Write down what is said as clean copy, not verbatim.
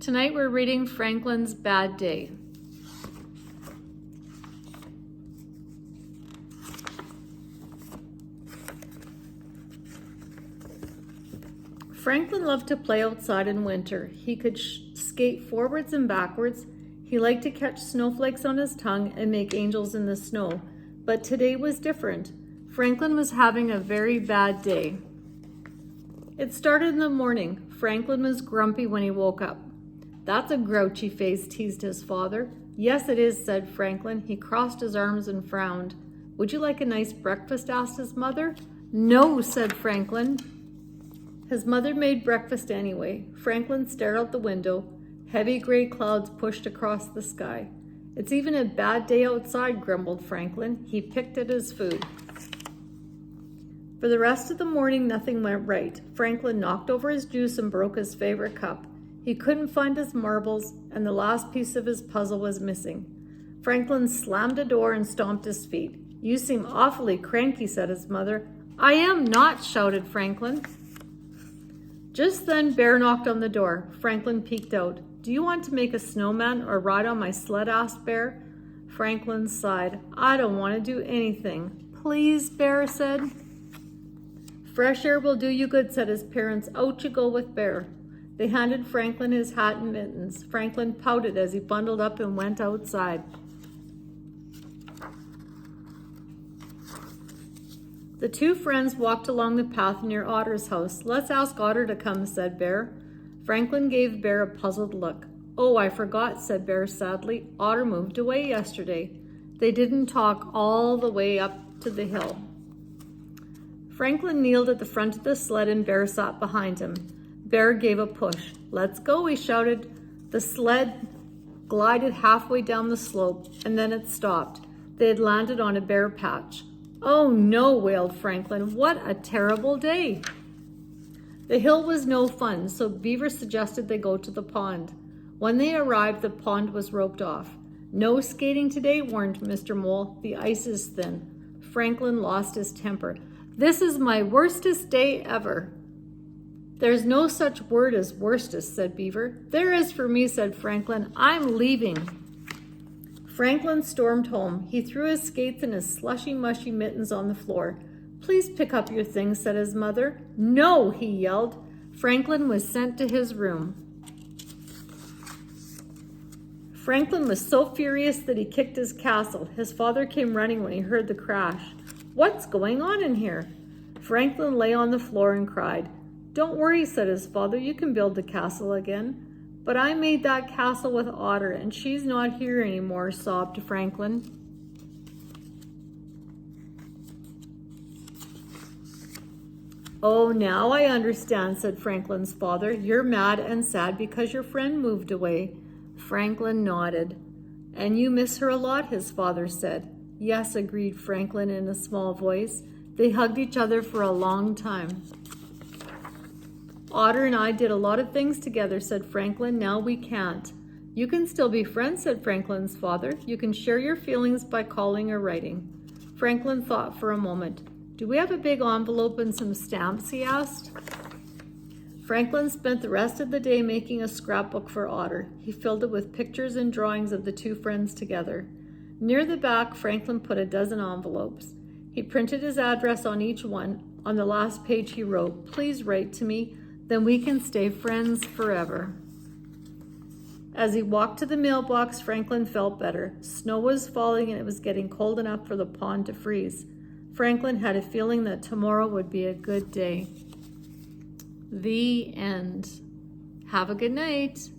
Tonight we're reading Franklin's Bad Day. Franklin loved to play outside in winter. He could skate forwards and backwards. He liked to catch snowflakes on his tongue and make angels in the snow. But today was different. Franklin was having a very bad day. It started in the morning. Franklin was grumpy when he woke up. "That's a grouchy face," teased his father. "Yes, it is," said Franklin. He crossed his arms and frowned. "Would you like a nice breakfast?" asked his mother. "No," said Franklin. His mother made breakfast anyway. Franklin stared out the window. Heavy gray clouds pushed across the sky. "It's even a bad day outside," grumbled Franklin. He picked at his food. For the rest of the morning, nothing went right. Franklin knocked over his juice and broke his favorite cup. He couldn't find his marbles, and the last piece of his puzzle was missing. Franklin slammed a door and stomped his feet. "You seem awfully cranky," said his mother. "I am not," shouted Franklin. Just then, Bear knocked on the door. Franklin peeked out. "Do you want to make a snowman or ride on my sled?" asked Bear. Franklin sighed. "I don't want to do anything." "Please," Bear said. "Fresh air will do you good," said his parents. "Out you go with Bear." They handed Franklin his hat and mittens. Franklin pouted as he bundled up and went outside. The two friends walked along the path near Otter's house. "Let's ask Otter to come," said Bear. Franklin gave Bear a puzzled look. "Oh, I forgot," said Bear sadly. "Otter moved away yesterday." They didn't talk all the way up to the hill. Franklin kneeled at the front of the sled and Bear sat behind him. Bear gave a push. "Let's go," he shouted. The sled glided halfway down the slope, and then it stopped. They had landed on a bare patch. "Oh no," wailed Franklin. "What a terrible day." The hill was no fun, so Beaver suggested they go to the pond. When they arrived, the pond was roped off. "No skating today," warned Mr. Mole. "The ice is thin." Franklin lost his temper. "This is my worstest day ever." "There's no such word as worstest," said Beaver. "There is for me," said Franklin. "I'm leaving." Franklin stormed home. He threw his skates and his slushy-mushy mittens on the floor. "Please pick up your things," said his mother. "No," he yelled. Franklin was sent to his room. Franklin was so furious that he kicked his castle. His father came running when he heard the crash. "What's going on in here?" Franklin lay on the floor and cried. "Don't worry," said his father. "You can build the castle again." "But I made that castle with Otter, and she's not here anymore," sobbed Franklin. "Oh, now I understand," said Franklin's father. "You're mad and sad because your friend moved away." Franklin nodded. "And you miss her a lot?" his father said. "Yes," agreed Franklin in a small voice. They hugged each other for a long time. "Otter and I did a lot of things together," said Franklin. "Now we can't." "You can still be friends," said Franklin's father. "You can share your feelings by calling or writing." Franklin thought for a moment. "Do we have a big envelope and some stamps?" he asked. Franklin spent the rest of the day making a scrapbook for Otter. He filled it with pictures and drawings of the two friends together. Near the back, Franklin put a dozen envelopes. He printed his address on each one. On the last page he wrote, "Please write to me, then we can stay friends forever." As he walked to the mailbox, Franklin felt better. Snow was falling and it was getting cold enough for the pond to freeze. Franklin had a feeling that tomorrow would be a good day. The end. Have a good night.